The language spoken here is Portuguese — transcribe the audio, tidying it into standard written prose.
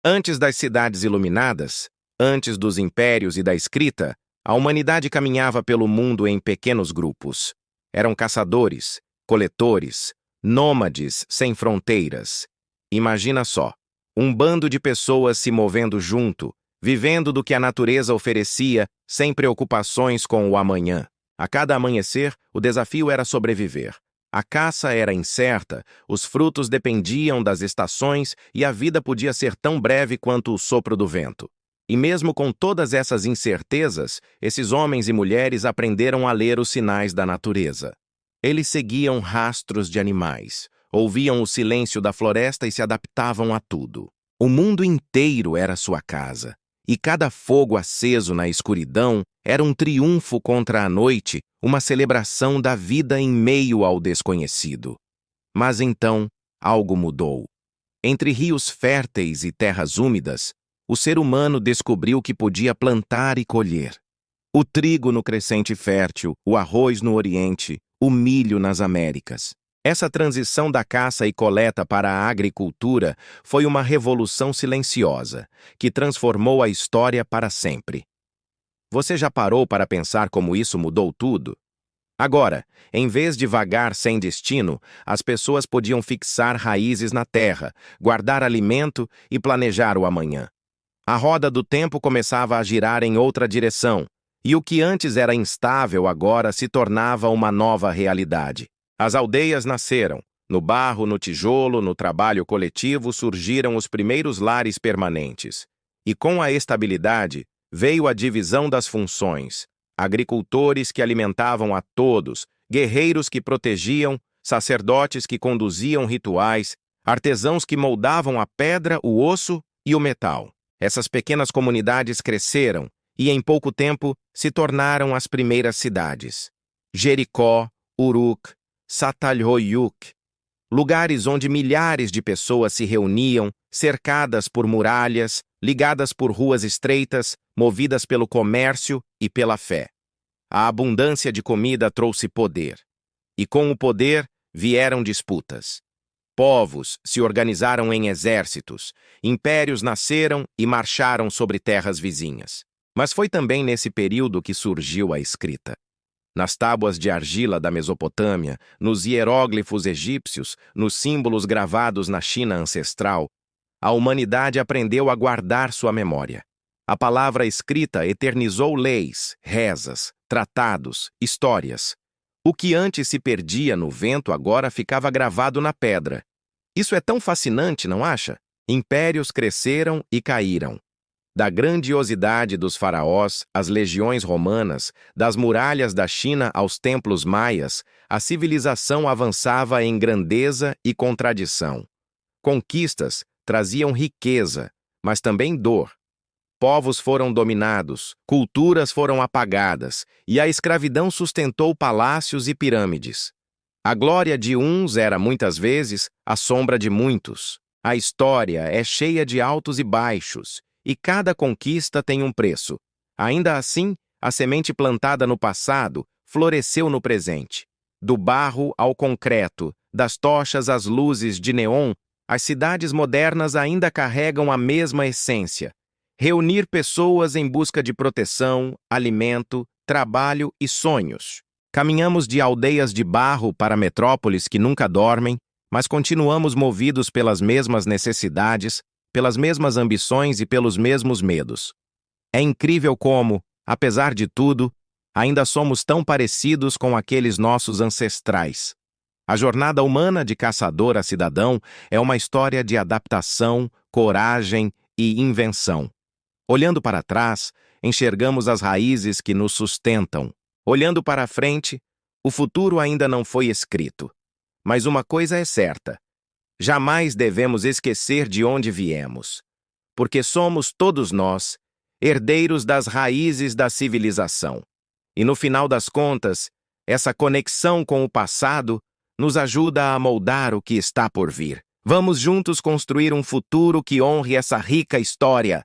Antes das cidades iluminadas, antes dos impérios e da escrita, a humanidade caminhava pelo mundo em pequenos grupos. Eram caçadores, coletores, nômades sem fronteiras. Imagina só, um bando de pessoas se movendo junto, vivendo do que a natureza oferecia, sem preocupações com o amanhã. A cada amanhecer, o desafio era sobreviver. A caça era incerta, os frutos dependiam das estações e a vida podia ser tão breve quanto o sopro do vento. E mesmo com todas essas incertezas, esses homens e mulheres aprenderam a ler os sinais da natureza. Eles seguiam rastros de animais, ouviam o silêncio da floresta e se adaptavam a tudo. O mundo inteiro era sua casa, e cada fogo aceso na escuridão era um triunfo contra a noite, uma celebração da vida em meio ao desconhecido. Mas então, algo mudou. Entre rios férteis e terras úmidas, o ser humano descobriu que podia plantar e colher. O trigo no crescente fértil, o arroz no Oriente, o milho nas Américas. Essa transição da caça e coleta para a agricultura foi uma revolução silenciosa, que transformou a história para sempre. Você já parou para pensar como isso mudou tudo? Agora, em vez de vagar sem destino, as pessoas podiam fixar raízes na terra, guardar alimento e planejar o amanhã. A roda do tempo começava a girar em outra direção, e o que antes era instável agora se tornava uma nova realidade. As aldeias nasceram. No barro, no tijolo, no trabalho coletivo surgiram os primeiros lares permanentes. E com a estabilidade, veio a divisão das funções. Agricultores que alimentavam a todos, guerreiros que protegiam, sacerdotes que conduziam rituais, artesãos que moldavam a pedra, o osso e o metal. Essas pequenas comunidades cresceram e, em pouco tempo, se tornaram as primeiras cidades. Jericó, Uruk, Çatalhöyük, lugares onde milhares de pessoas se reuniam, cercadas por muralhas, ligadas por ruas estreitas, movidas pelo comércio e pela fé. A abundância de comida trouxe poder. E com o poder vieram disputas. Povos se organizaram em exércitos, impérios nasceram e marcharam sobre terras vizinhas. Mas foi também nesse período que surgiu a escrita. Nas tábuas de argila da Mesopotâmia, nos hieróglifos egípcios, nos símbolos gravados na China ancestral, a humanidade aprendeu a guardar sua memória. A palavra escrita eternizou leis, rezas, tratados, histórias. O que antes se perdia no vento agora ficava gravado na pedra. Isso é tão fascinante, não acha? Impérios cresceram e caíram. Da grandiosidade dos faraós às legiões romanas, das muralhas da China aos templos maias, a civilização avançava em grandeza e contradição. Conquistas traziam riqueza, mas também dor. Povos foram dominados, culturas foram apagadas, e a escravidão sustentou palácios e pirâmides. A glória de uns era, muitas vezes, a sombra de muitos. A história é cheia de altos e baixos, e cada conquista tem um preço. Ainda assim, a semente plantada no passado floresceu no presente. Do barro ao concreto, das tochas às luzes de neon, as cidades modernas ainda carregam a mesma essência. Reunir pessoas em busca de proteção, alimento, trabalho e sonhos. Caminhamos de aldeias de barro para metrópoles que nunca dormem, mas continuamos movidos pelas mesmas necessidades, pelas mesmas ambições e pelos mesmos medos. É incrível como, apesar de tudo, ainda somos tão parecidos com aqueles nossos ancestrais. A jornada humana de caçador a cidadão é uma história de adaptação, coragem e invenção. Olhando para trás, enxergamos as raízes que nos sustentam. Olhando para a frente, o futuro ainda não foi escrito. Mas uma coisa é certa: jamais devemos esquecer de onde viemos, porque somos todos nós herdeiros das raízes da civilização. E no final das contas, essa conexão com o passado nos ajuda a moldar o que está por vir. Vamos juntos construir um futuro que honre essa rica história.